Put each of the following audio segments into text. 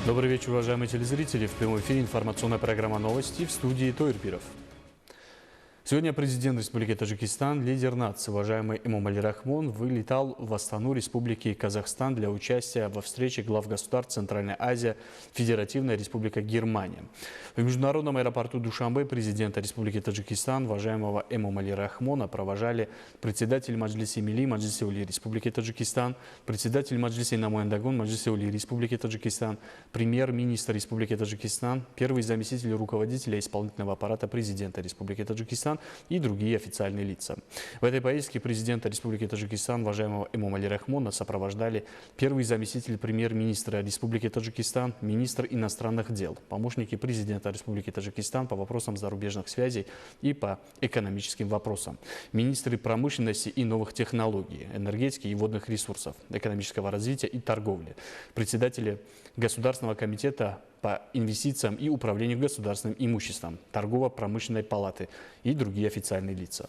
Добрый вечер, уважаемые телезрители. В прямом эфире информационная программа «Новости» в студии Тойрпиров. Сегодня президент Республики Таджикистан, лидер нации, уважаемый Эмомали Рахмон, вылетал в Астану Республики Казахстан для участия во встрече глав государств Центральной Азии, Федеративная Республика Германия. В международном аэропорту Душанбе президента Республики Таджикистан, уважаемого Эмомали Рахмона, провожали председатель Маджлиси Милли Маджлиси Ули Республики Таджикистан, председатель Маджлиси Намуэндагун Маджлиси Ули Республики Таджикистан, премьер-министр Республики Таджикистан, первый заместитель руководителя исполнительного аппарата президента Республики Таджикистан и другие официальные лица. В этой поездке президента Республики Таджикистан, уважаемого Эмомали Рахмона, сопровождали первый заместитель премьер-министра Республики Таджикистан, министр иностранных дел, помощники президента Республики Таджикистан по вопросам зарубежных связей и по экономическим вопросам, министры промышленности и новых технологий, энергетики и водных ресурсов, экономического развития и торговли, председатели Государственного комитета по инвестициям и управлению государственным имуществом, торгово-промышленной палаты и другие официальные лица.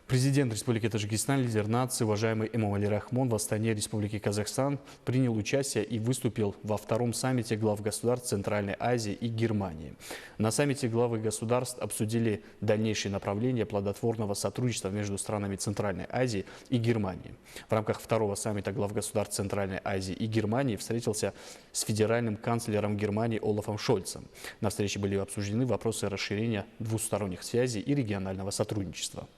Президент Республики Таджикистан, лидер нации, уважаемый Эмомали Рахмон в Астане Республики Казахстан принял участие и выступил во втором саммите глав государств Центральной Азии и Германии. На саммите главы государств обсудили дальнейшие направления плодотворного сотрудничества между странами Центральной Азии и Германии. В рамках второго саммита глав государств Центральной Азии и Германии встретился с федеральным канцлером Германии Олафом Шольцем. На встрече были обсуждены вопросы расширения двусторонних связей и регионального сотрудничества.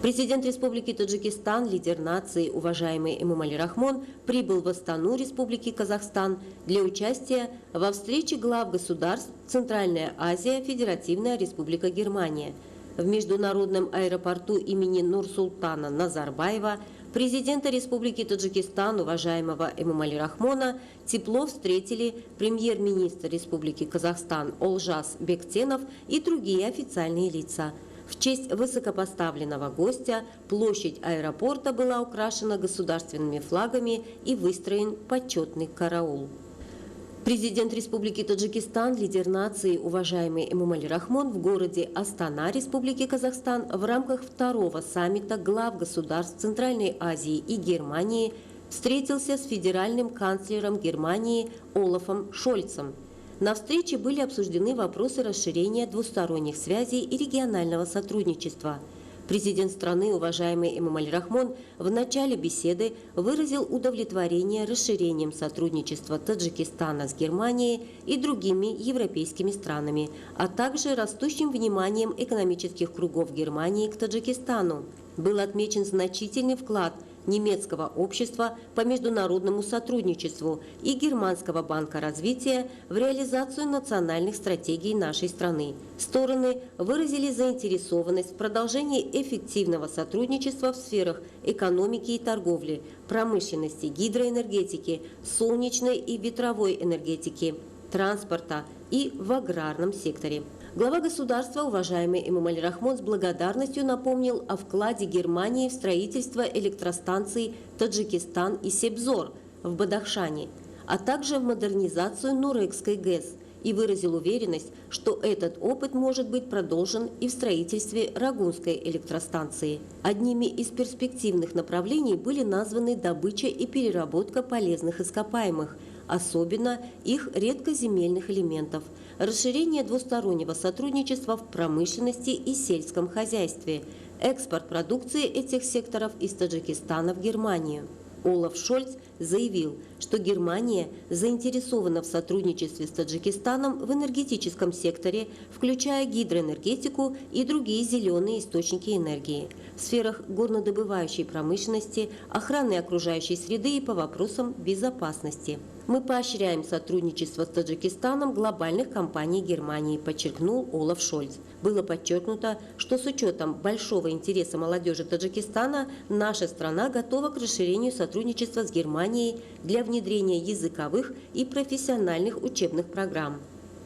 Президент Республики Таджикистан, лидер нации, уважаемый Эмомали Рахмон, прибыл в Астану Республики Казахстан для участия во встрече глав государств Центральная Азия, Федеративная Республика Германия. В международном аэропорту имени Нурсултана Назарбаева президента Республики Таджикистан, уважаемого Эмомали Рахмона, тепло встретили премьер-министр Республики Казахстан Олжас Бектенов и другие официальные лица. В честь высокопоставленного гостя площадь аэропорта была украшена государственными флагами и выстроен почетный караул. Президент Республики Таджикистан, лидер нации, уважаемый Эмомали Рахмон в городе Астана Республики Казахстан в рамках второго саммита глав государств Центральной Азии и Германии встретился с федеральным канцлером Германии Олафом Шольцем. На встрече были обсуждены вопросы расширения двусторонних связей и регионального сотрудничества. Президент страны, уважаемый Эмомали Рахмон, в начале беседы выразил удовлетворение расширением сотрудничества Таджикистана с Германией и другими европейскими странами, а также растущим вниманием экономических кругов Германии к Таджикистану. Был отмечен значительный вклад немецкого общества по международному сотрудничеству и Германского банка развития в реализацию национальных стратегий нашей страны. Стороны выразили заинтересованность в продолжении эффективного сотрудничества в сферах экономики и торговли, промышленности, гидроэнергетики, солнечной и ветровой энергетики, транспорта и в аграрном секторе. Глава государства, уважаемый Эмомали Рахмон, с благодарностью напомнил о вкладе Германии в строительство электростанций Таджикистан и Себзор в Бадахшане, а также в модернизацию Нурекской ГЭС и выразил уверенность, что этот опыт может быть продолжен и в строительстве Рагунской электростанции. Одними из перспективных направлений были названы добыча и переработка полезных ископаемых, особенно их редкоземельных элементов, расширение двустороннего сотрудничества в промышленности и сельском хозяйстве, экспорт продукции этих секторов из Таджикистана в Германию. Олаф Шольц заявил, что Германия заинтересована в сотрудничестве с Таджикистаном в энергетическом секторе, включая гидроэнергетику и другие зеленые источники энергии, в сферах горнодобывающей промышленности, охраны окружающей среды и по вопросам безопасности. Мы поощряем сотрудничество с Таджикистаном глобальных компаний Германии, подчеркнул Олаф Шольц. Было подчеркнуто, что с учетом большого интереса молодежи Таджикистана наша страна готова к расширению сотрудничества с Германией для внедрения языковых и профессиональных учебных программ.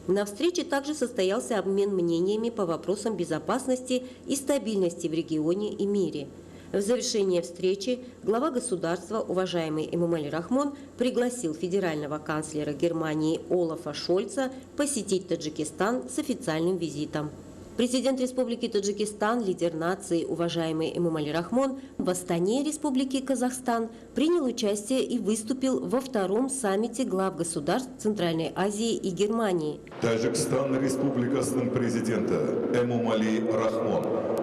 На встрече также состоялся обмен мнениями по вопросам безопасности и стабильности в регионе и мире. В завершение встречи глава государства, уважаемый Эмомали Рахмон, пригласил федерального канцлера Германии Олафа Шольца посетить Таджикистан с официальным визитом. Президент Республики Таджикистан, лидер нации, уважаемый Эмомали Рахмон, в Астане Республики Казахстан принял участие и выступил во втором саммите глав государств Центральной Азии и Германии. Тажикстан Республикасының президенті Эмомали Рахмон.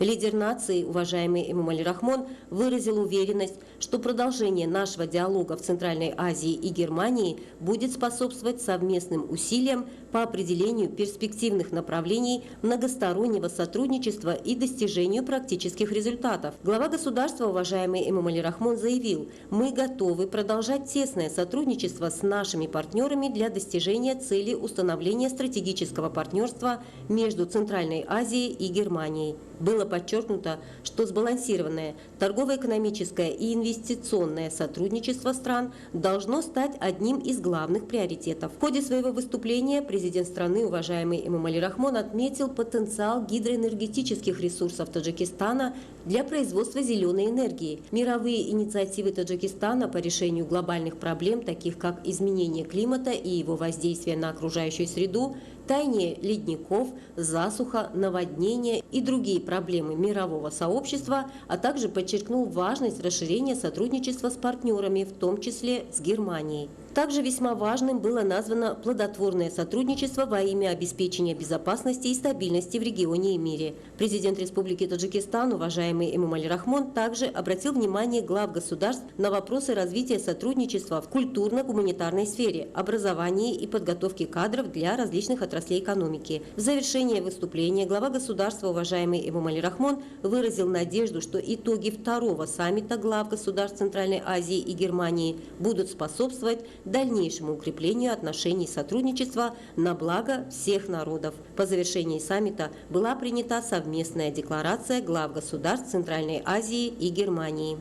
Лидер нации, уважаемый Эмомали Рахмон, выразил уверенность, что продолжение нашего диалога в Центральной Азии и Германии будет способствовать совместным усилиям по определению перспективных направлений многостороннего сотрудничества и достижению практических результатов. Глава государства, уважаемый Эмомали Рахмон, заявил: «Мы готовы продолжать тесное сотрудничество с нашими партнерами для достижения цели установления стратегического партнерства между Центральной Азией и Германией». Было подчеркнуто, что сбалансированное торгово-экономическое и инвестиционное сотрудничество стран должно стать одним из главных приоритетов. В ходе своего выступления президент страны, уважаемый Эмомали Рахмон, отметил потенциал гидроэнергетических ресурсов Таджикистана для производства зеленой энергии. Мировые инициативы Таджикистана по решению глобальных проблем, таких как изменение климата и его воздействие на окружающую среду, таяние ледников, засуха, наводнения и другие проблемы мирового сообщества, а также подчеркнул важность расширения сотрудничества с партнерами, в том числе с Германией. Также весьма важным было названо плодотворное сотрудничество во имя обеспечения безопасности и стабильности в регионе и мире. Президент Республики Таджикистан, уважаемый Эмомали Рахмон, также обратил внимание глав государств на вопросы развития сотрудничества в культурно-гуманитарной сфере, образовании и подготовке кадров для различных отраслей экономики. В завершение выступления глава государства, уважаемый Эмомали Рахмон, выразил надежду, что итоги второго саммита глав государств Центральной Азии и Германии будут способствовать дальнейшему укреплению отношений сотрудничества на благо всех народов. По завершении саммита была принята совместная декларация глав государств Центральной Азии и Германии.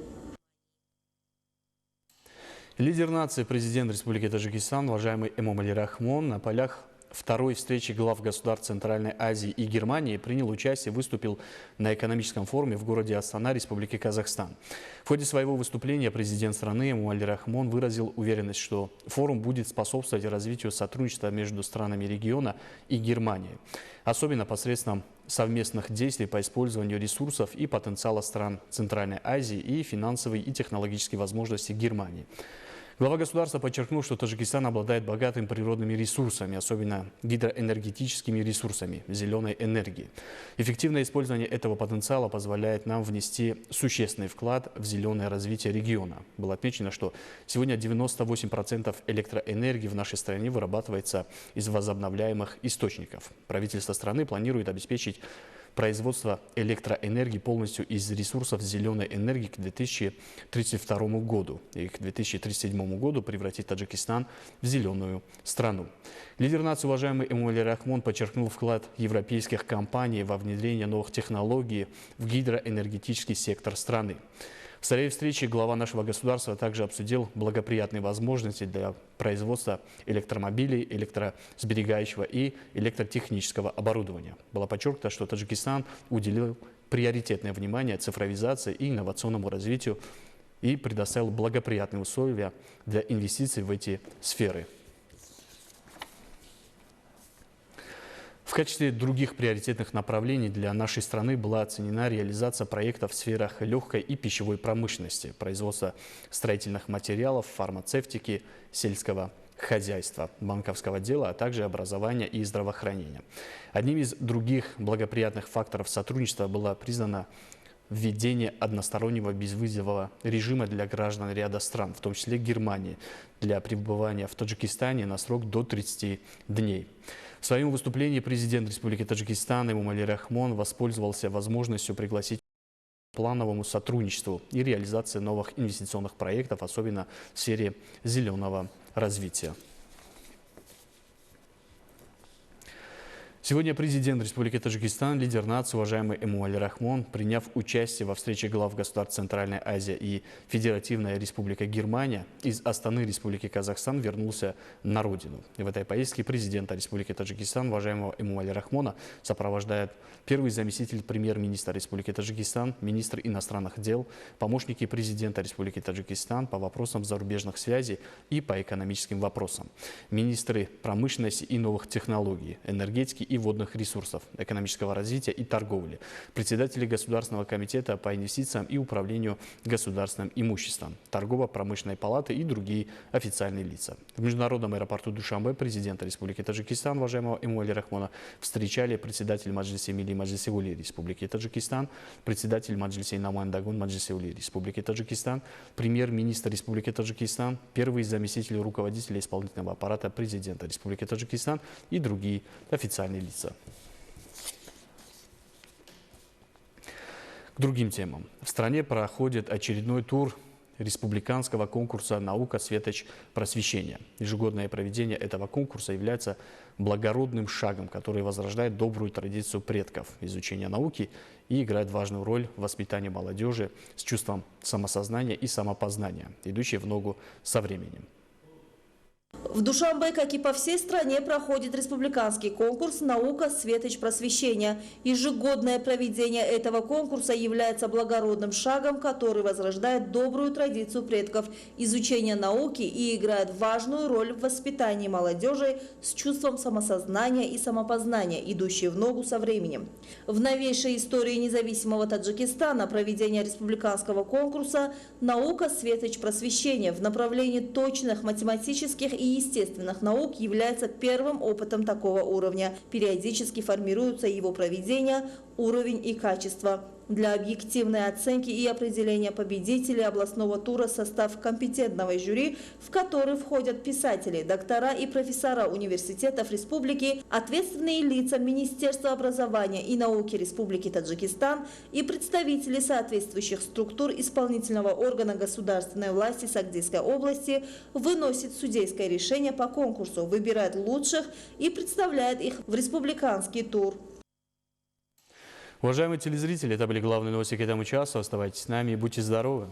Лидер нации, президент Республики Таджикистан, уважаемый Эмомали Рахмон, на полях второй встречи глав государств Центральной Азии и Германии принял участие и выступил на экономическом форуме в городе Астана Республики Казахстан. В ходе своего выступления президент страны Эмомали Рахмон выразил уверенность, что форум будет способствовать развитию сотрудничества между странами региона и Германией, особенно посредством совместных действий по использованию ресурсов и потенциала стран Центральной Азии и финансовые и технологические возможности Германии. Глава государства подчеркнул, что Таджикистан обладает богатыми природными ресурсами, особенно гидроэнергетическими ресурсами, зеленой энергии. Эффективное использование этого потенциала позволяет нам внести существенный вклад в зеленое развитие региона. Было отмечено, что сегодня 98% электроэнергии в нашей стране вырабатывается из возобновляемых источников. Правительство страны планирует обеспечить производство электроэнергии полностью из ресурсов зеленой энергии к 2032 году и к 2037 году превратить Таджикистан в зеленую страну. Лидер нации, уважаемый Эмомали Рахмон, подчеркнул вклад европейских компаний во внедрение новых технологий в гидроэнергетический сектор страны. В своей встрече глава нашего государства также обсудил благоприятные возможности для производства электромобилей, электросберегающего и электротехнического оборудования. Было подчеркнуто, что Таджикистан уделил приоритетное внимание цифровизации и инновационному развитию и предоставил благоприятные условия для инвестиций в эти сферы. В качестве других приоритетных направлений для нашей страны была оценена реализация проектов в сферах легкой и пищевой промышленности, производства строительных материалов, фармацевтики, сельского хозяйства, банковского дела, а также образования и здравоохранения. Одним из других благоприятных факторов сотрудничества было признано введение одностороннего безвизового режима для граждан ряда стран, в том числе Германии, для пребывания в Таджикистане на срок до 30 дней. В своем выступлении президент Республики Таджикистан Эмомали Рахмон воспользовался возможностью пригласить к плановому сотрудничеству и реализации новых инвестиционных проектов, особенно в сфере зеленого развития. Сегодня президент Республики Таджикистан, лидер нации, уважаемый Эмомали Рахмон, приняв участие во встрече глав государств Центральной Азии и Федеративная Республика Германия, из Астаны Республики Казахстан вернулся на родину. И в этой поездке президента Республики Таджикистан, уважаемого Эмомали Рахмона, сопровождает первый заместитель премьер-министра Республики Таджикистан, министр иностранных дел, помощники президента Республики Таджикистан по вопросам зарубежных связей и по экономическим вопросам, министры промышленности и новых технологий, энергетики и водных ресурсов, экономического развития и торговли, председатели Государственного комитета по инвестициям и управлению государственным имуществом, торгово-промышленной палаты и другие официальные лица. В международном аэропорту Душанбе президента Республики Таджикистан, уважаемого Эмомали Рахмона, встречали председатель Маджлиси Милли Маджлиси Ули Республики Таджикистан, председатель Маджлиси Намоян Дагун Маджлиси Ули Республики Таджикистан, премьер-министр Республики Таджикистан, первый заместитель руководителя исполнительного аппарата президента Республики Таджикистан и другие официальные лица. К другим темам. В стране проходит очередной тур республиканского конкурса «Наука, светоч, просвещение». Ежегодное проведение этого конкурса является благородным шагом, который возрождает добрую традицию предков изучения науки и играет важную роль в воспитании молодежи с чувством самосознания и самопознания, идущей в ногу со временем. В Душанбе, как и по всей стране, проходит республиканский конкурс «Наука, светоч, просвещение». Ежегодное проведение этого конкурса является благородным шагом, который возрождает добрую традицию предков изучения науки и играет важную роль в воспитании молодежи с чувством самосознания и самопознания, идущей в ногу со временем. В новейшей истории независимого Таджикистана проведение республиканского конкурса «Наука, светоч, просвещение» в направлении точных математических и естественных наук является первым опытом такого уровня. Периодически формируются его проведение, уровень и качество. Для объективной оценки и определения победителей областного тура состав компетентного жюри, в который входят писатели, доктора и профессора университетов республики, ответственные лица Министерства образования и науки Республики Таджикистан и представители соответствующих структур исполнительного органа государственной власти Сагдийской области, выносит судейское решение по конкурсу, выбирает лучших и представляет их в республиканский тур. Уважаемые телезрители, это были главные новости к этому часу. Оставайтесь с нами и будьте здоровы.